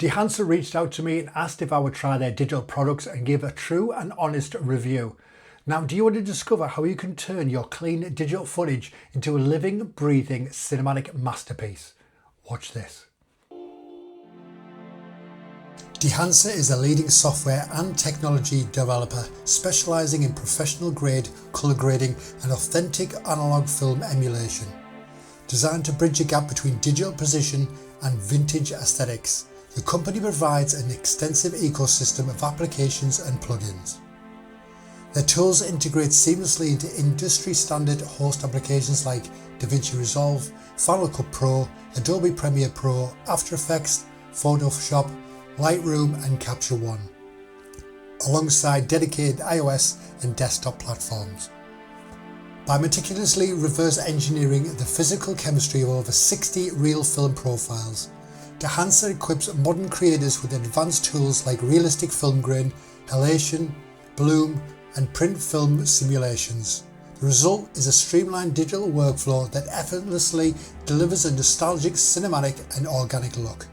Dehancer reached out to me and asked if I would try their digital products and give a true and honest review. Now, do you want to discover how you can turn your clean digital footage into a living, breathing cinematic masterpiece? Watch this. Dehancer is a leading software and technology developer specialising in professional grade colour grading and authentic analogue film emulation. Designed to bridge a gap between digital precision and vintage aesthetics, the company provides an extensive ecosystem of applications and plugins. Their tools integrate seamlessly into industry standard host applications like DaVinci Resolve, Final Cut Pro, Adobe Premiere Pro, After Effects, Photoshop, Lightroom and Capture One, alongside dedicated iOS and desktop platforms. By meticulously reverse engineering the physical chemistry of over 60 real film profiles, Dehancer equips modern creators with advanced tools like realistic film grain, halation, bloom, and print film simulations. The result is a streamlined digital workflow that effortlessly delivers a nostalgic, cinematic, and organic look.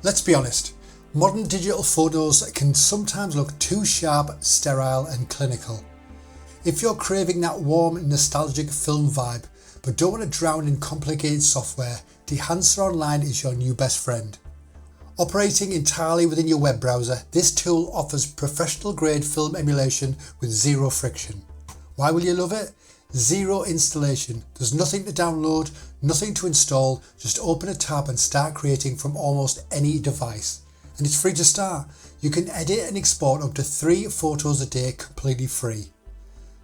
Let's be honest, modern digital photos can sometimes look too sharp, sterile, and clinical. If you're craving that warm, nostalgic film vibe, but don't want to drown in complicated software, Dehancer Online is your new best friend. Operating entirely within your web browser, this tool offers professional-grade film emulation with zero friction. Why will you love it? Zero installation. There's nothing to download, nothing to install, just open a tab and start creating from almost any device. And it's free to start. You can edit and export up to 3 photos a day completely free.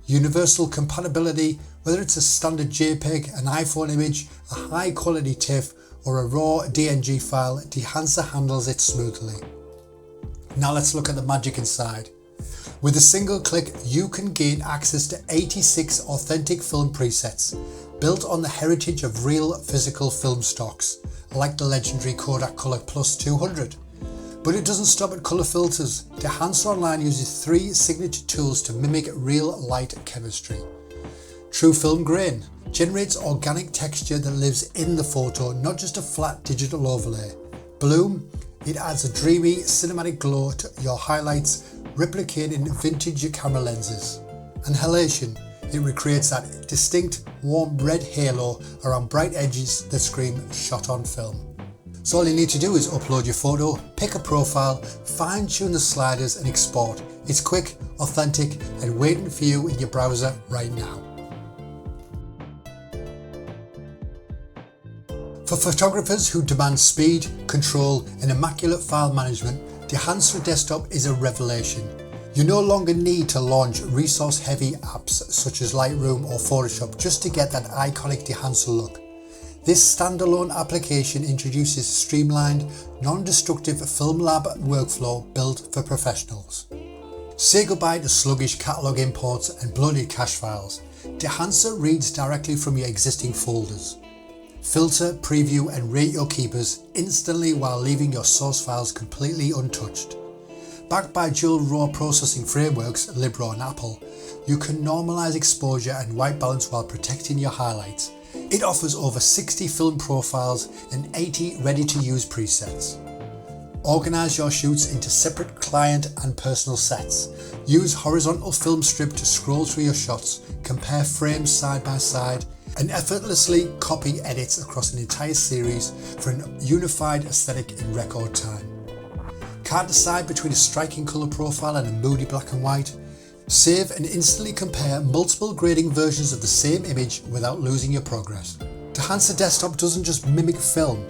Universal compatibility, whether it's a standard JPEG, an iPhone image, a high quality TIFF, or a raw DNG file, Dehancer handles it smoothly. Now let's look at the magic inside. With a single click, you can gain access to 86 authentic film presets, built on the heritage of real physical film stocks, like the legendary Kodak Color Plus 200. But it doesn't stop at colour filters. Dehancer Online uses 3 signature tools to mimic real light chemistry. True Film Grain generates organic texture that lives in the photo, not just a flat digital overlay. Bloom, it adds a dreamy cinematic glow to your highlights, replicating vintage camera lenses. And halation, it recreates that distinct warm red halo around bright edges that scream shot on film. So all you need to do is upload your photo, pick a profile, fine-tune the sliders and export. It's quick, authentic and waiting for you in your browser right now. For photographers who demand speed, control and immaculate file management, Dehancer Desktop is a revelation. You no longer need to launch resource-heavy apps such as Lightroom or Photoshop just to get that iconic Dehancer look. This standalone application introduces streamlined, non-destructive film lab workflow built for professionals. Say goodbye to sluggish catalog imports and bloated cache files. Dehancer reads directly from your existing folders. Filter, preview and rate your keepers instantly while leaving your source files completely untouched. Backed by dual raw processing frameworks, Libra and Apple, you can normalize exposure and white balance while protecting your highlights. It offers over 60 film profiles and 80 ready-to-use presets. Organize your shoots into separate client and personal sets. Use horizontal film strip to scroll through your shots, compare frames side by side, and effortlessly copy edits across an entire series for a unified aesthetic in record time. Can't decide between a striking colour profile and a moody black and white? Save and instantly compare multiple grading versions of the same image without losing your progress. Dehancer Desktop doesn't just mimic film,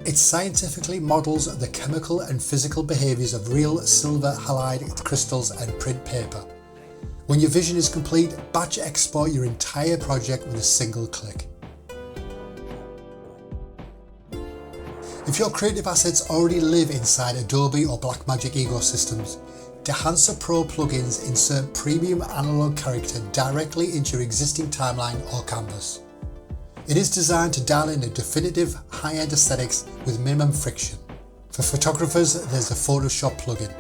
it scientifically models the chemical and physical behaviours of real silver halide crystals and print paper. When your vision is complete, batch export your entire project with a single click. If your creative assets already live inside Adobe or Blackmagic ecosystems, Dehancer Pro plugins insert premium analog character directly into your existing timeline or canvas. It is designed to dial in a definitive, high-end aesthetics with minimum friction. For photographers, there's the Photoshop plugin.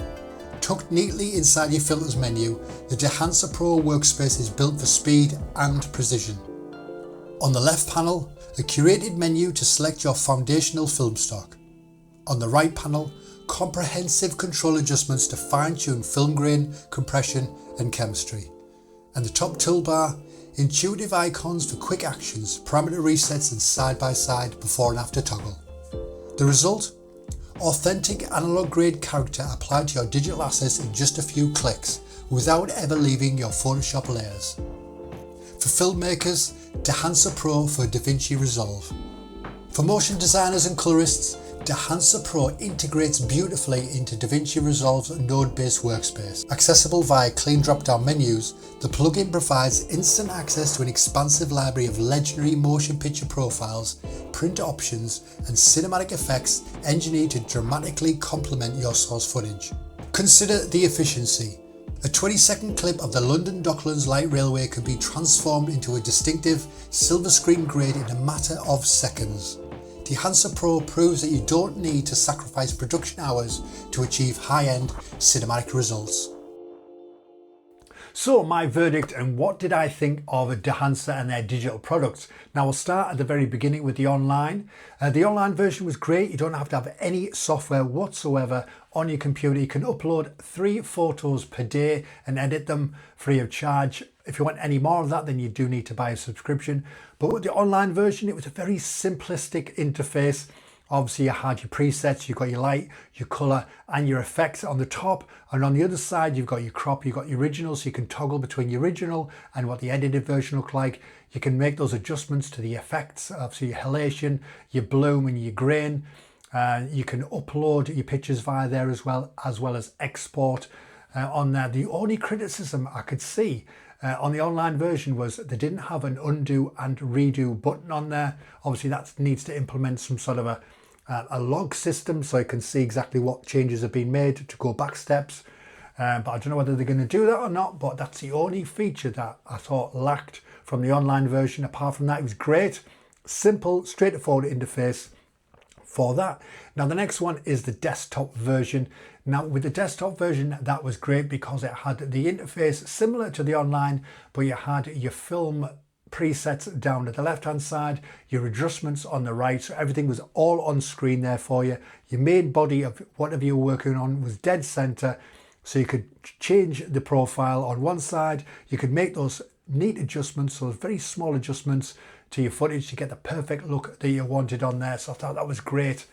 Tucked neatly inside your filters menu, the Dehancer Pro workspace is built for speed and precision. On the left panel, a curated menu to select your foundational film stock. On the right panel, comprehensive control adjustments to fine-tune film grain, compression and chemistry. And the top toolbar, intuitive icons for quick actions, parameter resets and side-by-side before and after toggle. The result? Authentic analog grade character applied to your digital assets in just a few clicks without ever leaving your Photoshop layers. For filmmakers, Dehancer Pro for DaVinci Resolve. For motion designers and colorists, Dehancer Pro integrates beautifully into DaVinci Resolve's node-based workspace. Accessible via clean drop-down menus, the plugin provides instant access to an expansive library of legendary motion picture profiles, print options, and cinematic effects engineered to dramatically complement your source footage. Consider the efficiency. A 20-second clip of the London Docklands Light Railway can be transformed into a distinctive silver screen grade in a matter of seconds. Dehancer Pro proves that you don't need to sacrifice production hours to achieve high-end cinematic results. So my verdict, and what did I think of Dehancer and their digital products? Now we'll start at the very beginning with the online. The online version was great. You don't have to have any software whatsoever on your computer. You can upload 3 photos per day and edit them free of charge. If you want any more of that, then you do need to buy a subscription. But with the online version, it was a very simplistic interface. Obviously you had your presets, you've got your light, your color and your effects on the top, and on the other side you've got your crop, you've got your original, so you can toggle between your original and what the edited version look like. You can make those adjustments to the effects, obviously your halation, your bloom and your grain. You can upload your pictures via there as well as export on there. The only criticism I could see on the online version was they didn't have an undo and redo button on there. Obviously that needs to implement some sort of a log system so you can see exactly what changes have been made to go back steps. But I don't know whether they're going to do that or not, but that's the only feature that I thought lacked from the online version. Apart from that, it was great, simple, straightforward interface for that. Now the next one is the desktop version. Now with the desktop version, that was great because it had the interface similar to the online, but you had your film presets down at the left hand side, your adjustments on the right, so everything was all on screen there for you. Your main body of whatever you were working on was dead center, so you could change the profile on one side. You could make those neat adjustments, those very small adjustments to your footage to get the perfect look that you wanted on there. So I thought that was great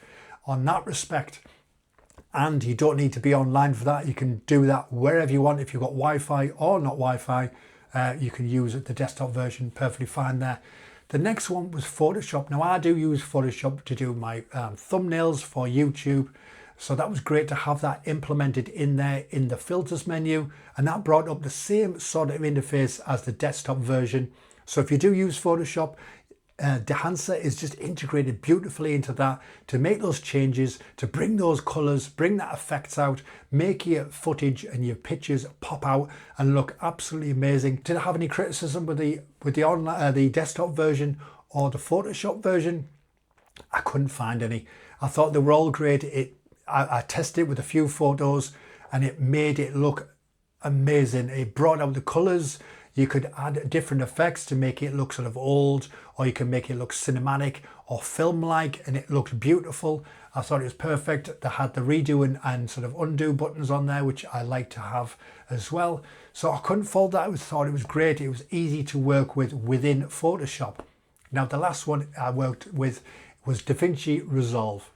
on that respect. And you don't need to be online for that. You can do that wherever you want. If you've got Wi-Fi or not Wi-Fi, you can use the desktop version perfectly fine there. The next one was Photoshop. Now I do use Photoshop to do my thumbnails for YouTube. So that was great to have that implemented in there in the filters menu. And that brought up the same sort of interface as the desktop version. So if you do use Photoshop, Dehancer is just integrated beautifully into that to make those changes, to bring those colors, bring that effects out, make your footage and your pictures pop out and look absolutely amazing. Did I have any criticism with the desktop version or the Photoshop version? I couldn't find any. I thought they were all great. I tested it with a few photos and it made it look amazing. It brought out the colors. You could add different effects to make it look sort of old, or you can make it look cinematic or film-like, and it looked beautiful. I thought it was perfect. They had the redo and sort of undo buttons on there, which I like to have as well. So I couldn't fault that. I thought it was great. It was easy to work with within Photoshop. Now the last one I worked with was DaVinci Resolve.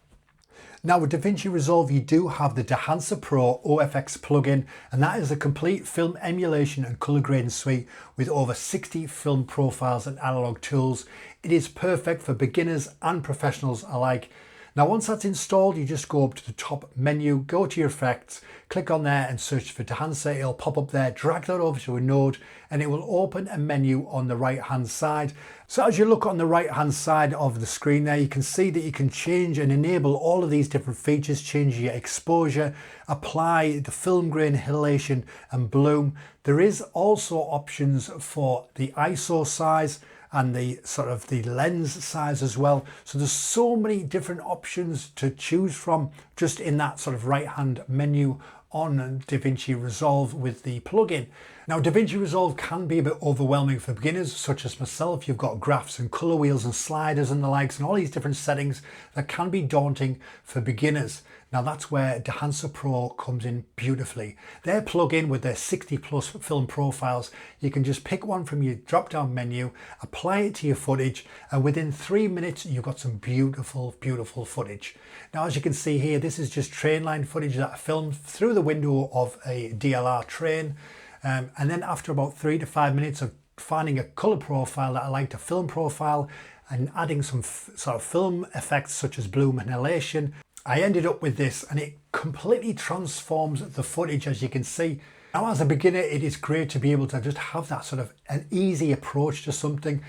Now with DaVinci Resolve, you do have the Dehancer Pro OFX plugin, and that is a complete film emulation and color grading suite with over 60 film profiles and analog tools. It is perfect for beginners and professionals alike. Now once that's installed, you just go up to the top menu, go to your effects, click on there and search for Dehancer. It'll pop up there, drag that over to a node and it will open a menu on the right hand side. So as you look on the right hand side of the screen there, you can see that you can change and enable all of these different features, change your exposure, apply the film grain, halation and bloom. There is also options for the ISO size and the sort of the lens size as well. So there's so many different options to choose from just in that sort of right hand menu on DaVinci Resolve with the plugin. Now DaVinci Resolve can be a bit overwhelming for beginners such as myself. You've got graphs and color wheels and sliders and the likes and all these different settings that can be daunting for beginners. Now that's where Dehancer Pro comes in beautifully. Their plugin with their 60 plus film profiles, you can just pick one from your drop down menu, apply it to your footage, and within 3 minutes you've got some beautiful, beautiful footage. Now as you can see here, this is just train line footage that I filmed through the window of a DLR train. And then after about 3 to 5 minutes of finding a color profile that I like to film profile and adding some sort of film effects such as bloom and elation, I ended up with this, and it completely transforms the footage, as you can see. Now as a beginner, it is great to be able to just have that sort of an easy approach to something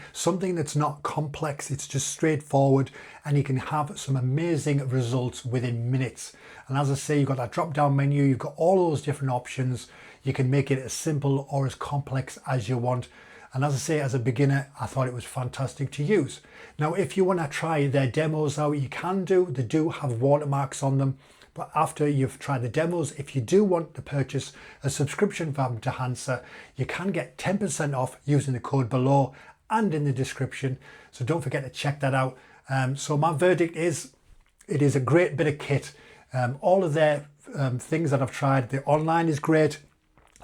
that's not complex, it's just straightforward, and you can have some amazing results within minutes. And as I say, you've got that drop down menu, you've got all those different options. You can make it as simple or as complex as you want. And as I say, as a beginner, I thought it was fantastic to use. Now, if you want to try their demos out, you can do. They do have watermarks on them. But after you've tried the demos, if you do want to purchase a subscription from Dehancer, you can get 10% off using the code below and in the description. So don't forget to check that out. So my verdict is, it is a great bit of kit. All of their things that I've tried, the online is great.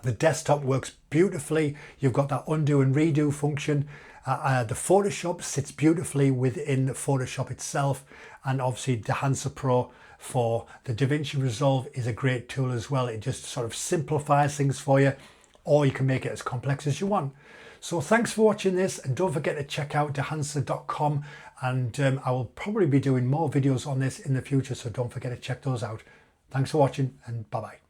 The desktop works beautifully. You've got that undo and redo function. The Photoshop sits beautifully within the Photoshop itself. And obviously Dehancer Pro for the DaVinci Resolve is a great tool as well. It just sort of simplifies things for you, or you can make it as complex as you want. So thanks for watching this, and don't forget to check out dehancer.com, and I will probably be doing more videos on this in the future, so don't forget to check those out. Thanks for watching, and bye-bye.